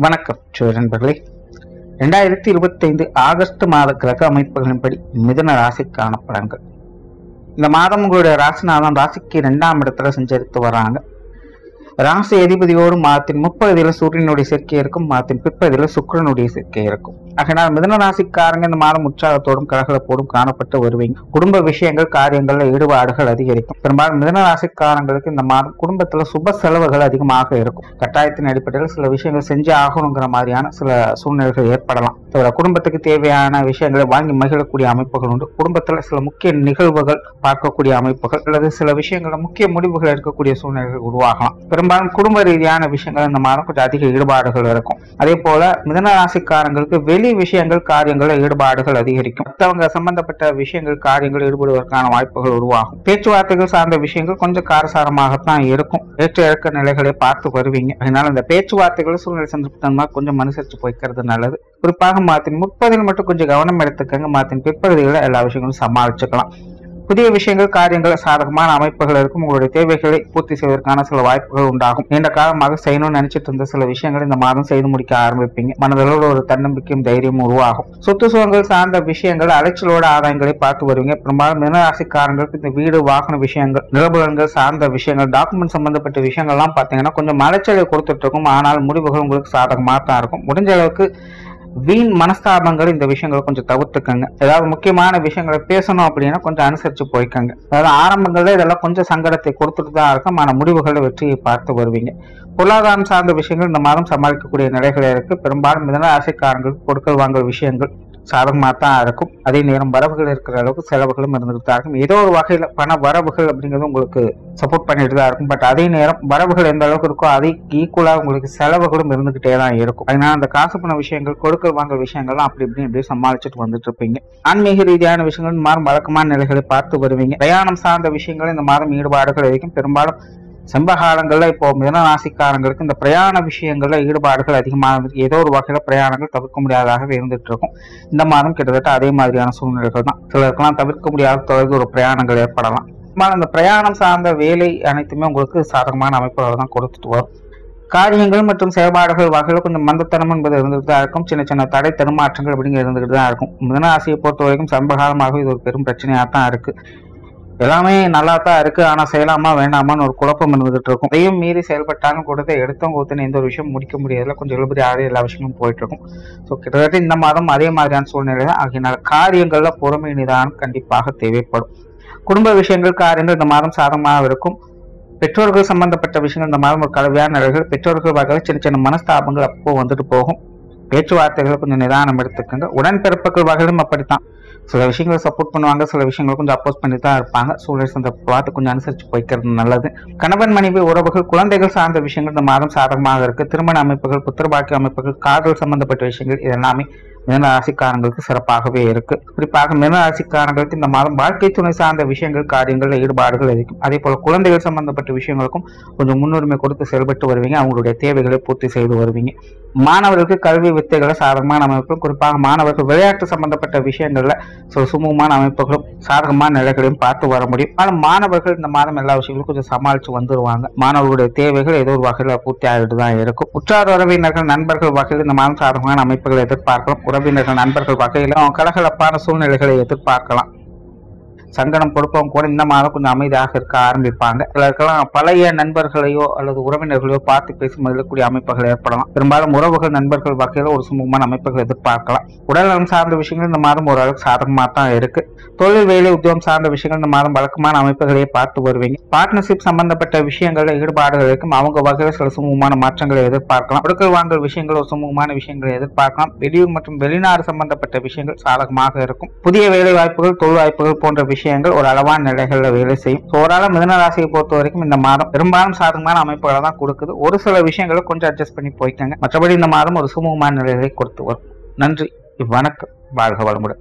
வணக்கம் நண்பர்களே. 2025 ஆகஸ்ட் மாத கிரக அமைப்புகளின்படி மிதுன ராசிக்கான பலன்கள். இந்த மாதம் உங்களுடைய ராசிநாதன் ராசிக்கு 2ஆம் இடத்துல சஞ்சரித்து வராங்க. ராசி அதிபதியோடு மாதத்தின் முற்பகுதியில் சூரியனுடைய சேர்க்கை இருக்கும், மாதத்தின் பிற்பகுதியில் சுக்கிரனுடைய சேர்க்கை இருக்கும். ஆகையினால் மிதுன ராசிக்காரங்க இந்த மாதம் உற்சாகத்தோடும் கலகலப்போடும் காணப்பட்டு வருவீங்க. குடும்ப விஷயங்கள் காரியங்கள்ல ஈடுபாடுகள் அதிகரிக்கும். பெரும்பாலும் மிதுன ராசிக்காரங்களுக்கு இந்த மாதம் குடும்பத்துல சுப செலவுகள் அதிகமாக இருக்கும். கட்டாயத்தின் அடிப்படையில் சில விஷயங்கள் செஞ்சு ஆகணுங்கிற மாதிரியான சில சூழ்நிலைகள் ஏற்படலாம். குடும்பத்துக்கு தேவையான விஷயங்களை வாங்கி மகிழக்கூடிய அமைப்புகள் உண்டு. குடும்பத்துல சில முக்கிய நிகழ்வுகள் பார்க்கக்கூடிய அமைப்புகள் அல்லது சில விஷயங்கள முக்கிய முடிவுகள் எடுக்கக்கூடிய சூழ்நிலைகள் உருவாகலாம். பெரும்பாலும் குடும்ப ரீதியான விஷயங்கள் இந்த மாதம் கொஞ்சம் அதிக ஈடுபாடுகள் இருக்கும். அதே போல மிதுன ராசிக்காரங்களுக்கு வெளி விஷயங்கள் காரியங்கள் ஈடுபாடுகள் அதிகரிக்கும். மற்றவங்க சம்பந்தப்பட்ட விஷயங்கள் காரியங்கள் ஈடுபடுவதற்கான வாய்ப்புகள் உருவாகும். பேச்சுவார்த்தைகள் சார்ந்த விஷயங்கள் கொஞ்சம் காரசாரமாகத்தான் இருக்கும். ஏற்ற இறக்க நிலைகளை பார்த்து வருவீங்க. அதனால இந்த பேச்சுவார்த்தைகள் சூழ்நிலை சந்தர்ப்பமா கொஞ்சம் அனுசரிச்சு போய்க்கிறது நல்லது. குறிப்பாக மாதத்தின் முற்பதில் மட்டும் கொஞ்சம் கவனம் எடுத்துக்கங்க. மாதத்தின் பிற்பகுதிகளை எல்லா விஷயங்களும் சமாளிச்சுக்கலாம். புதிய விஷயங்கள் காரியங்கள் சாதகமான அமைப்புகள் இருக்கும். உங்களுடைய தேவைகளை பூர்த்தி செய்வதற்கான சில வாய்ப்புகள் உண்டாகும். நீண்ட காலமாக செய்யணும்னு நினைச்சிட்டு இருந்த சில விஷயங்கள் இந்த மாதம் செய்து முடிக்க ஆரம்பிப்பீங்க. மனதளவில் ஒரு தன்னம்பிக்கையும் தைரியமும் உருவாகும். சொத்து சுகங்கள் சார்ந்த விஷயங்கள் அலைச்சலோட ஆதாயங்களை பார்த்து வருவீங்க. பெரும்பாலும் மிதுனராசிக்காரங்களுக்கு இந்த வீடு வாகன விஷயங்கள் நிலபுலன்கள் சார்ந்த விஷயங்கள் டாக்குமெண்ட் சம்பந்தப்பட்ட விஷயங்கள் எல்லாம் பார்த்தீங்கன்னா கொஞ்சம் அலைச்சலை கொடுத்துட்டு இருக்கும். ஆனால் முடிவுகள் உங்களுக்கு சாதகமாக தான் இருக்கும். முடிஞ்ச அளவுக்கு வீண் மனஸ்தாபங்கள் இந்த விஷயங்களை கொஞ்சம் தவிர்த்துக்கங்க. ஏதாவது முக்கியமான விஷயங்களை பேசணும் அப்படின்னா கொஞ்சம் அனுசரிச்சு போய்க்கங்க. அதாவது ஆரம்பங்கள்ல இதெல்லாம் கொஞ்சம் சங்கடத்தை கொடுத்துட்டு தான் இருக்கும். ஆனா முடிவுகளை வெற்றியை பார்த்து வருவீங்க. பொருளாதாரம் சார்ந்த விஷயங்கள் இந்த மாதம் சமாளிக்கக்கூடிய நிலைகள் இருக்கு. பெரும்பாலும் மிதுன ராசிக்காரங்களுக்கு கொடுக்கல் வாங்கல் விஷயங்கள் சாதகமாக தான் இருக்கும். அதே நேரம் வரவுகள் இருக்கிற அளவுக்கு செலவுகளும் இருந்துட்டு தான் இருக்கும். ஏதோ ஒரு வகையில பண வரவுகள் அப்படிங்கிறது உங்களுக்கு சப்போர்ட் பண்ணிட்டு தான் இருக்கும். பட் அதே நேரம் வரவுகள் எந்த அளவுக்கு இருக்கோ அதை ஈக்குவலா உங்களுக்கு செலவுகளும் இருந்துகிட்டே தான் இருக்கும். அதனால அந்த காசு பண விஷயங்கள் கொடுக்கல் வாங்கல் விஷயங்கள்லாம் அப்படி இப்படி சமாளிச்சுட்டு வந்துட்டு இருப்பீங்க. ஆன்மீக ரீதியான விஷயங்கள் இந்த மாதம் வழக்கமான நிலைகளை பார்த்து வருவீங்க. பிரயாணம் சார்ந்த விஷயங்கள் இந்த மாதம் ஈடுபாடுகள் இருக்கும். பெரும்பாலும் செம்பகாலங்கள்ல இப்போ மிதுன ராசிக்காரங்களுக்கு இந்த பிரயாண விஷயங்கள்ல ஈடுபாடுகள் அதிகமாக ஏதோ ஒரு வகையில பிரயாணங்கள் தவிர்க்க முடியாததாகவே இருந்துட்டு இருக்கும். இந்த மாதம் கிட்டத்தட்ட அதே மாதிரியான சூழ்நிலைகள் தான். சிலருக்கெல்லாம் தவிர்க்க முடியாத தொடர்ந்து ஒரு பிரயாணங்கள் ஏற்படலாம். இந்த பிரயாணம் சார்ந்த வேலை அனைத்துமே உங்களுக்கு சாதகமான அமைப்புகளை தான் கொடுத்துட்டு வரும். காரியங்கள் மற்றும் செயல்பாடுகள் வகையில் கொஞ்சம் மந்தத்தனம் என்பது இருந்துட்டு தான் இருக்கும். சின்ன சின்ன தடை தடுமாற்றங்கள் அப்படிங்கிற இருந்துகிட்டு தான் இருக்கும். மிதுன ராசியை பொறுத்த வரைக்கும் சம்பகாலமாக இது ஒரு பெரும் பிரச்சனையா தான் இருக்கு. எல்லாமே நல்லா தான் இருக்கு, ஆனா செய்யலாமா வேண்டாமான்னு ஒரு குழப்பம் இருந்துகிட்டு இருக்கும். அதையும் மீறி செயல்பட்டாலும் கொடுத்த எடுத்தவங்க ஒத்துன்னு எந்த ஒரு விஷயம் முடிக்க முடியாதுல கொஞ்சம் இழுபறியாக எல்லா விஷயமும் போயிட்டு இருக்கும். ஸோ கிட்டத்தட்ட இந்த மாதம் அதே மாதிரியான சூழ்நிலை தான். ஆகியனால காரியங்கள்ல பொறுமை நிதானம் கண்டிப்பாக தேவைப்படும். குடும்ப விஷயங்கள் காரியங்கள் இந்த மாதம் சாதகமாக இருக்கும். பெற்றோர்கள் சம்பந்தப்பட்ட விஷயங்கள் இந்த மாதம் ஒரு கலவையான நிலைகள். பெற்றோர்கள் வகையில் சின்ன சின்ன மனஸ்தாபங்கள் அப்போ வந்துட்டு போகும். பேச்சுவார்த்தைகளை கொஞ்சம் நிதானம் எடுத்துக்கோங்க. உடன்பிறப்புகள் வகையிலும் அப்படித்தான். சில விஷயங்களை சப்போர்ட் பண்ணுவாங்க, சில விஷயங்களை கொஞ்சம் அப்போஸ் பண்ணி தான் இருப்பாங்க. சூழல் சந்த பார்த்து கொஞ்சம் அனுசரிச்சு போய்க்கிறது நல்லது. கணவன் மனைவி உறவுகள் குழந்தைகள் சார்ந்த விஷயங்கள் இந்த மாதம் சாதகமாக இருக்கு. திருமண அமைப்புகள் புத்திரபாக்கிய அமைப்புகள் காதல் சம்பந்தப்பட்ட விஷயங்கள் இதெல்லாமே மிதுன ராசிக்காரங்களுக்கு சிறப்பாகவே இருக்கு. குறிப்பாக மிதுன ராசிக்காரங்களுக்கு இந்த மாதம் வாழ்க்கை துணை சார்ந்த விஷயங்கள் காரியங்கள் ஈடுபாடுகள் இருக்கும். அதே போல குழந்தைகள் சம்பந்தப்பட்ட விஷயங்களுக்கும் கொஞ்சம் முன்னுரிமை கொடுத்து செயல்பட்டு வருவீங்க. அவங்களுடைய தேவைகளை பூர்த்தி செய்து வருவீங்க. மாணவர்களுக்கு கல்வி வித்தைகளை சாதகமான அமைப்புகளும் குறிப்பாக மாணவர்கள் விளையாட்டு சம்பந்தப்பட்ட விஷயங்கள்ல சில சுமூகமான அமைப்புகளும் சாதகமான நிலைகளையும் பார்த்து வர முடியும். ஆனால் மாணவர்கள் இந்த மாதம் எல்லா விஷயங்களும் கொஞ்சம் சமாளிச்சு வந்துருவாங்க. மாணவர்களுடைய தேவைகள் ஏதோ ஒரு வகையில பூர்த்தி ஆகிட்டு தான் இருக்கும். உற்றார் உறவினர்கள் நண்பர்கள் வகையில் இந்த மாதம் சாதகமான அமைப்புகளை எதிர்பார்க்கலாம். உறவினர்கள் நண்பர்கள் வகையிலும் கலகலப்பான சூழ்நிலைகளை எதிர்பார்க்கலாம். சங்கடம் கொடுப்பவங்க கூட இந்த மாதம் கொஞ்சம் அமைதியாக இருக்க ஆரம்பிப்பாங்க. சிலருக்கெல்லாம் பழைய நண்பர்களையோ அல்லது உறவினர்களையோ பார்த்து பேசி மகிழக்கூடிய அமைப்புகள் ஏற்படலாம். பெரும்பாலும் உறவுகள் நண்பர்கள் வகையில் ஒரு சுமூகமான அமைப்புகள் எதிர்பார்க்கலாம். உடல்நலம் சார்ந்த விஷயங்கள் இந்த மாதம் ஓரளவுக்கு சாதகமாக தான் இருக்கு. தொழில் வேலை உத்தியோகம் சார்ந்த விஷயங்கள் இந்த மாதம் வழக்கமான அமைப்புகளையே பார்த்து வருவீங்க. பார்ட்னர்ஷிப் சம்பந்தப்பட்ட விஷயங்கள்ல ஈடுபாடுகள் இருக்கும். அவங்க வகையில் சில சுமூகமான மாற்றங்களை எதிர்பார்க்கலாம். கொடுக்கல் வாங்கல் விஷயங்கள் ஒரு சுமூகமான விஷயங்களை எதிர்பார்க்கலாம். வெளியூர் மற்றும் வெளிநாடு சம்பந்தப்பட்ட விஷயங்கள் சாதகமாக இருக்கும். புதிய வேலை வாய்ப்புகள் தொழில் வாய்ப்புகள் போன்ற விஷயங்கள் ஒரு அளவான நிலைகள்ல வேலை செய்யும். ஓரளவு மிதுன ராசியை பொறுத்த வரைக்கும் இந்த மாதம் பெரும்பாலும் சாதகமான அமைப்புகளை தான் கொடுக்குது. ஒரு சில விஷயங்களை கொஞ்சம் அட்ஜஸ்ட் பண்ணி போய்க்காங்க. மற்றபடி இந்த மாதம் ஒரு சுமூகமான நிலைகளை கொடுத்து வரும். நன்றி, வணக்கம், வாழ்க வளமுடன்.